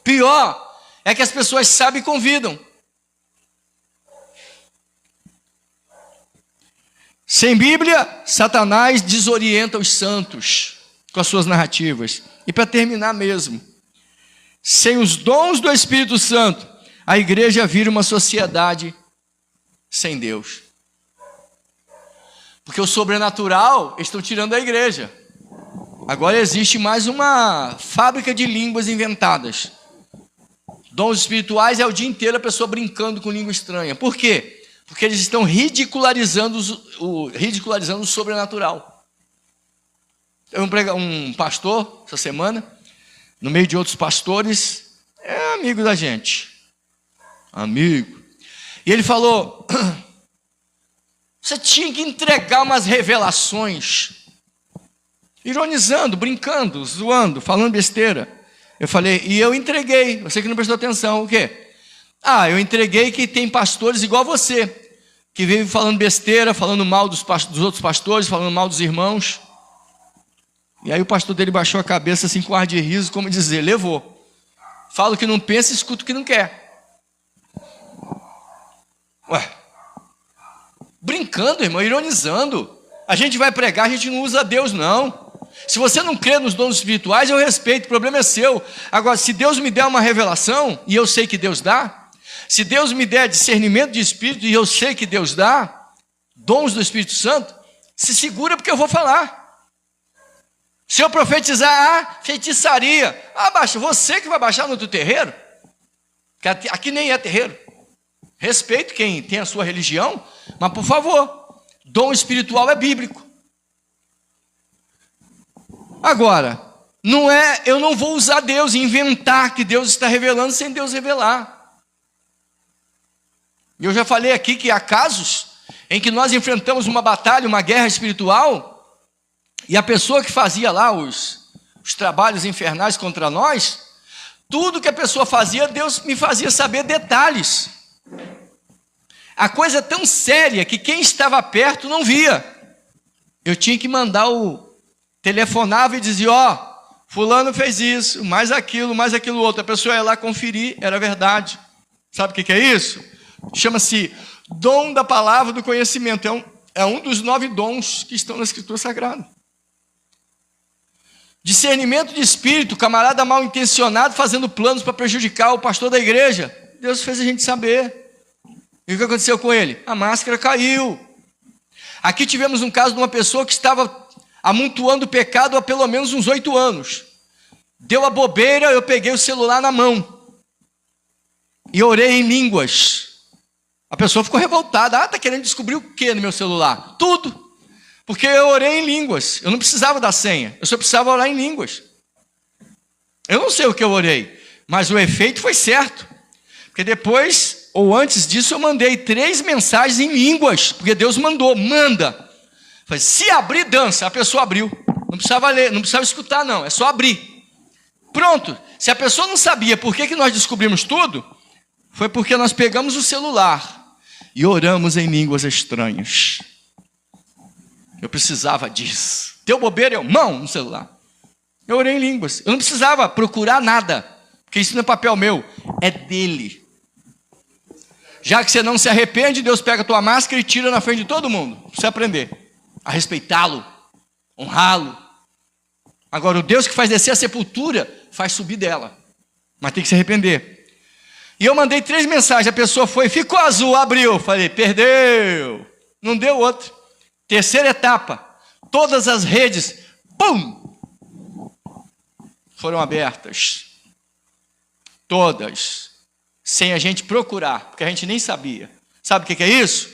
Pior é que as pessoas sabem e convidam. Sem Bíblia, Satanás desorienta os santos com as suas narrativas. E para terminar mesmo, sem os dons do Espírito Santo, a igreja vira uma sociedade sem Deus. Porque o sobrenatural estão tirando a igreja. Agora existe mais uma fábrica de línguas inventadas. Dons espirituais é o dia inteiro a pessoa brincando com língua estranha. Por quê? Porque eles estão ridicularizando o sobrenatural. Tem um pastor, essa semana, no meio de outros pastores, é amigo da gente. Amigo. E ele falou, você tinha que entregar umas revelações. Ironizando, brincando, zoando, falando besteira. Eu falei, e eu entreguei. Você que não prestou atenção, o quê? Eu entreguei que tem pastores igual você, que vivem falando besteira, falando mal dos outros pastores, falando mal dos irmãos. E aí o pastor dele baixou a cabeça assim com ar de riso, como dizer, levou. Fala o que não pensa e escuta o que não quer. Ué, brincando, irmão, ironizando. A gente vai pregar, a gente não usa Deus, não. Se você não crê nos dons espirituais, eu respeito, o problema é seu. Agora, se Deus me der uma revelação, e eu sei que Deus dá, se Deus me der discernimento de espírito, e eu sei que Deus dá, dons do Espírito Santo, se segura porque eu vou falar. Se eu profetizar, feitiçaria. Baixa, você que vai baixar no teu terreiro, que aqui nem é terreiro. Respeito quem tem a sua religião, mas por favor, dom espiritual é bíblico. Agora, eu não vou usar Deus e inventar que Deus está revelando sem Deus revelar. Eu já falei aqui que há casos em que nós enfrentamos uma batalha, uma guerra espiritual, e a pessoa que fazia lá os trabalhos infernais contra nós, tudo que a pessoa fazia, Deus me fazia saber detalhes. A coisa é tão séria que quem estava perto não via. Eu tinha que mandar telefonava e dizia, fulano fez isso, mais aquilo outro. A pessoa ia lá conferir, era verdade. Sabe o que é isso? Chama-se dom da palavra do conhecimento. É um dos 9 dons que estão na Escritura Sagrada. Discernimento de espírito, camarada mal intencionado fazendo planos para prejudicar o pastor da igreja. Deus fez a gente saber. E o que aconteceu com ele? A máscara caiu. Aqui tivemos um caso de uma pessoa que estava amontoando o pecado há pelo menos uns 8 anos. Deu a bobeira, eu peguei o celular na mão e orei em línguas. A pessoa ficou revoltada. Está querendo descobrir o que no meu celular? Tudo. Porque eu orei em línguas. Eu não precisava da senha. Eu só precisava orar em línguas. Eu não sei o que eu orei, mas o efeito foi certo. Porque depois, ou antes disso, eu mandei 3 mensagens em línguas. Porque Deus manda. Falei, se abrir, dança. A pessoa abriu. Não precisava ler, não precisava escutar, não. É só abrir. Pronto. Se a pessoa não sabia por que nós descobrimos tudo, foi porque nós pegamos o celular e oramos em línguas estranhas. Eu precisava disso. Deu bobeira, eu mão no celular. Eu orei em línguas. Eu não precisava procurar nada, porque isso não é papel meu, é dele. Já que você não se arrepende, Deus pega a tua máscara e tira na frente de todo mundo. Pra você aprender a respeitá-lo, honrá-lo. Agora, o Deus que faz descer a sepultura, faz subir dela. Mas tem que se arrepender. E eu mandei 3 mensagens, a pessoa foi, ficou azul, abriu. Falei, perdeu. Não deu outro. Terceira etapa, todas as redes, pum, foram abertas. Todas. Sem a gente procurar, porque a gente nem sabia. Sabe o que é isso?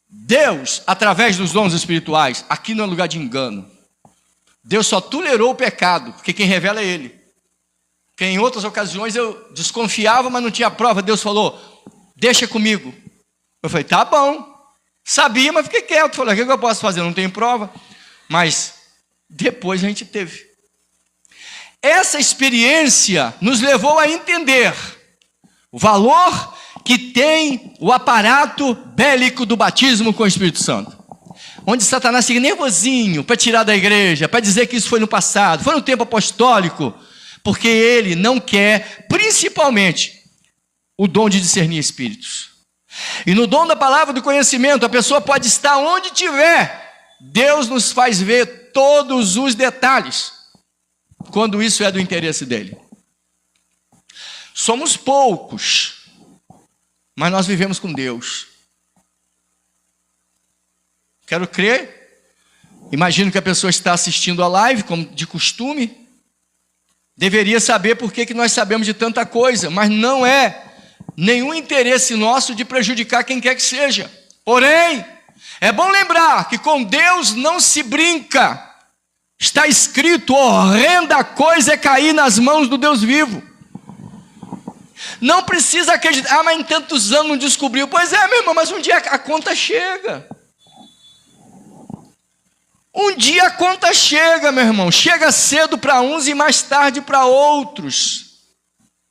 Deus, através dos dons espirituais, aqui não é lugar de engano. Deus só tolerou o pecado, porque quem revela é Ele. Porque em outras ocasiões eu desconfiava, mas não tinha prova. Deus falou, deixa comigo. Eu falei, tá bom. Sabia, mas fiquei quieto. Falei, o que eu posso fazer? Eu não tenho prova. Mas depois a gente teve. Essa experiência nos levou a entender o valor que tem o aparato bélico do batismo com o Espírito Santo. Onde Satanás fica nervosinho para tirar da igreja, para dizer que isso foi no passado, foi no tempo apostólico, porque ele não quer, principalmente, o dom de discernir espíritos. E no dom da palavra do conhecimento, a pessoa pode estar onde estiver. Deus nos faz ver todos os detalhes, quando isso é do interesse dele. Somos poucos, mas nós vivemos com Deus. Quero crer. Imagino que a pessoa está assistindo a live, como de costume. Deveria saber por que nós sabemos de tanta coisa, mas não é nenhum interesse nosso de prejudicar quem quer que seja. Porém, é bom lembrar que com Deus não se brinca. Está escrito, horrenda coisa é cair nas mãos do Deus vivo. Não precisa acreditar, mas em tantos anos não descobriu. Pois é, meu irmão, mas um dia a conta chega. Um dia a conta chega, meu irmão. Chega cedo para uns e mais tarde para outros.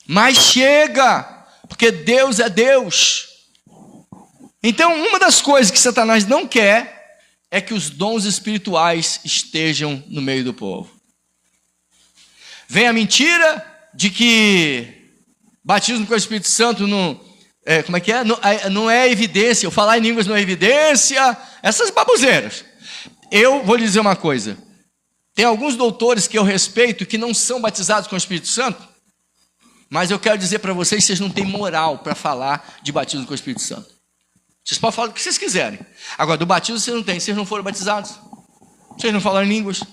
Mas chega. Porque Deus é Deus. Então, uma das coisas que Satanás não quer é que os dons espirituais estejam no meio do povo. Vem a mentira de que batismo com o Espírito Santo Como é que é? Não é evidência. O falar em línguas não é evidência. Essas baboseiras. Eu vou lhe dizer uma coisa. Tem alguns doutores que eu respeito que não são batizados com o Espírito Santo, mas eu quero dizer para vocês não têm moral para falar de batismo com o Espírito Santo. Vocês podem falar o que vocês quiserem. Agora, do batismo vocês não têm. Vocês não foram batizados. Vocês não falaram em línguas.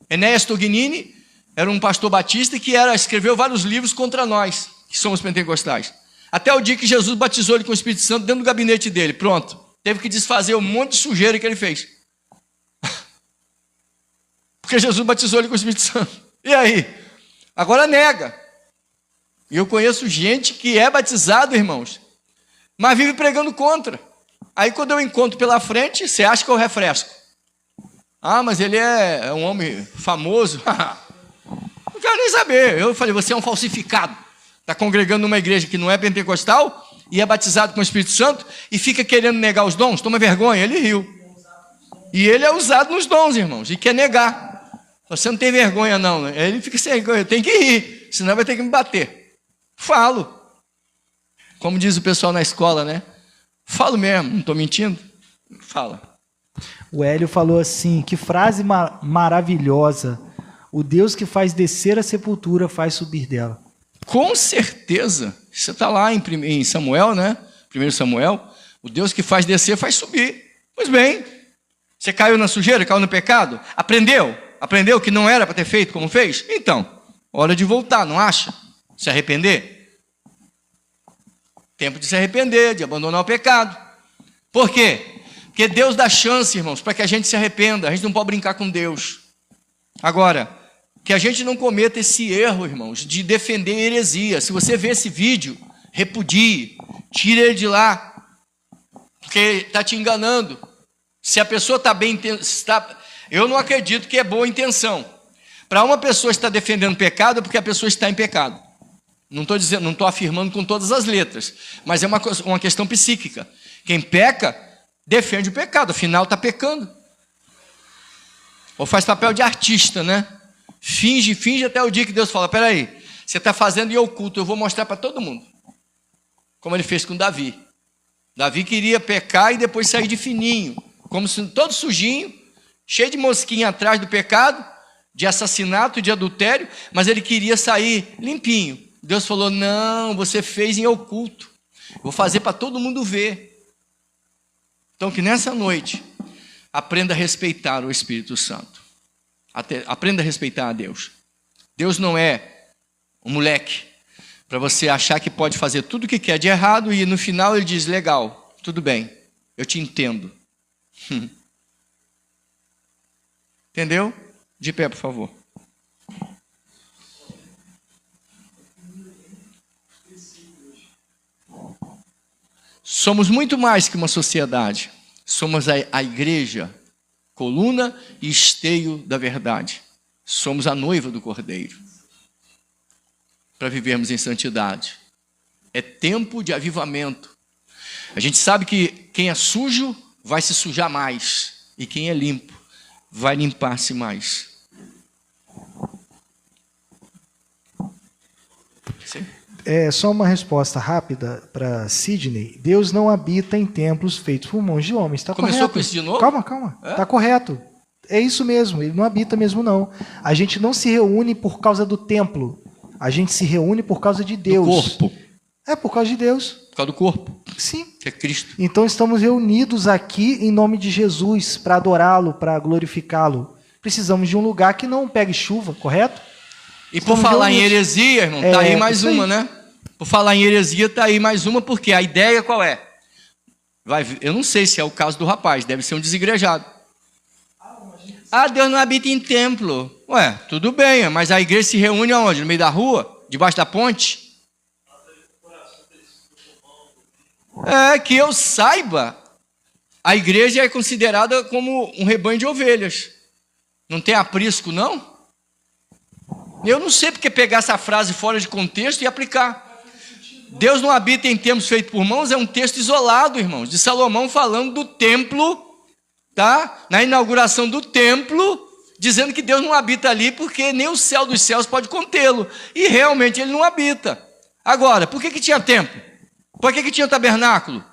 Enéas Tognini era um pastor batista que escreveu vários livros contra nós, que somos pentecostais. Até o dia que Jesus batizou ele com o Espírito Santo dentro do gabinete dele. Pronto. Teve que desfazer um monte de sujeira que ele fez. Porque Jesus batizou ele com o Espírito Santo. E aí? Agora nega. E eu conheço gente que é batizado, irmãos, mas vive pregando contra. Aí quando eu encontro pela frente, você acha que eu refresco. Ah, mas ele é um homem famoso. Não quero nem saber. Eu falei, você é um falsificado. Está congregando numa igreja que não é pentecostal e é batizado com o Espírito Santo e fica querendo negar os dons. Toma vergonha. Ele riu. E ele é usado nos dons, irmãos, e quer negar. Você não tem vergonha, não. Ele fica sem vergonha. Tem que rir, senão vai ter que me bater. Falo. Como diz o pessoal na escola, né? Falo mesmo, não estou mentindo. Fala. O Hélio falou assim, que frase maravilhosa. O Deus que faz descer a sepultura faz subir dela. Com certeza. Você está lá em Samuel, né? 1 Samuel. O Deus que faz descer faz subir. Pois bem. Você caiu na sujeira, caiu no pecado? Aprendeu? Aprendeu que não era para ter feito como fez? Então, hora de voltar, não acha? Se arrepender? Tempo de se arrepender, de abandonar o pecado. Por quê? Porque Deus dá chance, irmãos, para que a gente se arrependa. A gente não pode brincar com Deus. Agora, que a gente não cometa esse erro, irmãos, de defender heresia. Se você vê esse vídeo, repudie, tire ele de lá, porque está te enganando. Se a pessoa está bem... Eu não acredito que é boa intenção. Para uma pessoa estar defendendo pecado, é porque a pessoa está em pecado. Não estou afirmando com todas as letras, mas é uma questão psíquica. Quem peca, defende o pecado, afinal está pecando. Ou faz papel de artista, né? Finge até o dia que Deus fala, peraí, você está fazendo em oculto, eu vou mostrar para todo mundo. Como ele fez com Davi. Davi queria pecar e depois sair de fininho, como se todo sujinho, cheio de mosquinha atrás do pecado, de assassinato, de adultério, mas ele queria sair limpinho. Deus falou, não, você fez em oculto. Vou fazer para todo mundo ver. Então que nessa noite, aprenda a respeitar o Espírito Santo. Aprenda a respeitar a Deus. Deus não é um moleque para você achar que pode fazer tudo o que quer de errado e no final ele diz, legal, tudo bem, eu te entendo. Entendeu? De pé, por favor. Somos muito mais que uma sociedade. Somos a igreja, coluna e esteio da verdade. Somos a noiva do Cordeiro. Para vivermos em santidade. É tempo de avivamento. A gente sabe que quem é sujo vai se sujar mais. E quem é limpo vai limpar-se mais. Sim. Só uma resposta rápida para Sidney. Deus não habita em templos feitos por mãos de homens. Tá Começou correto. Com isso de novo? Calma. Está correto. É isso mesmo. Ele não habita mesmo, não. A gente não se reúne por causa do templo. A gente se reúne por causa de Deus. Do corpo. É por causa de Deus. Por causa do corpo. Sim. Que é Cristo. Então estamos reunidos aqui em nome de Jesus para adorá-lo, para glorificá-lo. Precisamos de um lugar que não pegue chuva, correto? E por falar em heresia, irmão, está aí mais uma, né? Por falar em heresia, está aí mais uma, porque a ideia qual é? Eu não sei se é o caso do rapaz, deve ser um desigrejado. Deus não habita em templo. Ué, tudo bem, mas a igreja se reúne aonde? No meio da rua? Debaixo da ponte? Que eu saiba, a igreja é considerada como um rebanho de ovelhas. Não tem aprisco, não? Eu não sei porque pegar essa frase fora de contexto e aplicar. Deus não habita em templos feitos por mãos, é um texto isolado, irmãos, de Salomão falando do templo, tá? Na inauguração do templo, dizendo que Deus não habita ali porque nem o céu dos céus pode contê-lo. E realmente ele não habita. Agora, por que tinha templo? Por que tinha o tabernáculo?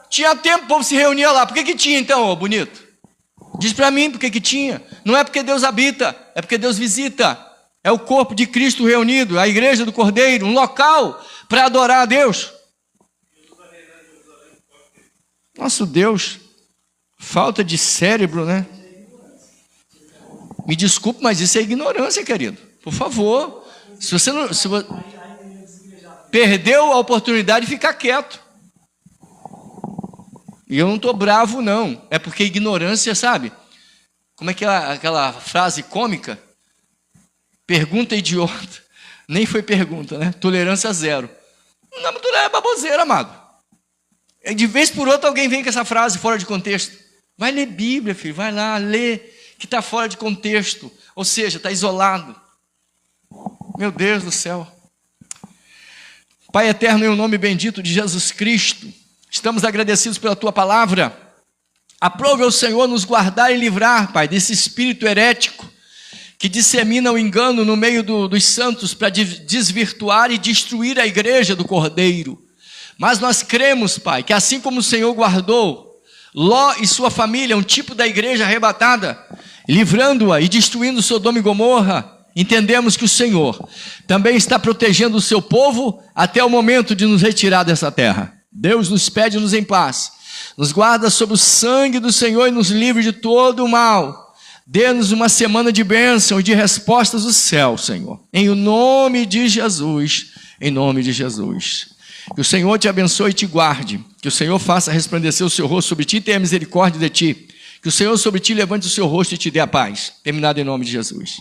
Tinha tempo, o povo se reunia lá. Por que tinha então, ô bonito? Diz para mim por que tinha. Não é porque Deus habita, é porque Deus visita. É o corpo de Cristo reunido, a igreja do Cordeiro, um local para adorar a Deus. Nosso Deus, falta de cérebro, né? Me desculpe, mas isso é ignorância, querido. Por favor, se você perdeu a oportunidade de ficar quieto. E eu não estou bravo, não. É porque ignorância, sabe? Como é que é aquela frase cômica? Pergunta idiota. Nem foi pergunta, né? Tolerância zero. Não, mas é baboseira, amado. De vez por outra alguém vem com essa frase fora de contexto. Vai ler Bíblia, filho. Vai lá, lê. Que está fora de contexto. Ou seja, está isolado. Meu Deus do céu. Pai eterno, em nome bendito de Jesus Cristo, estamos agradecidos pela Tua palavra. Aprove ao Senhor nos guardar e livrar, Pai, desse espírito herético que dissemina o engano no meio dos santos para desvirtuar e destruir a igreja do Cordeiro. Mas nós cremos, Pai, que assim como o Senhor guardou Ló e sua família, um tipo da igreja arrebatada, livrando-a e destruindo Sodoma e Gomorra, entendemos que o Senhor também está protegendo o seu povo até o momento de nos retirar dessa terra. Deus nos pede-nos em paz, nos guarda sob o sangue do Senhor e nos livre de todo o mal. Dê-nos uma semana de bênção e de respostas do céu, Senhor. Em nome de Jesus, em nome de Jesus. Que o Senhor te abençoe e te guarde. Que o Senhor faça resplandecer o seu rosto sobre ti e tenha misericórdia de ti. Que o Senhor sobre ti levante o seu rosto e te dê a paz. Terminado em nome de Jesus.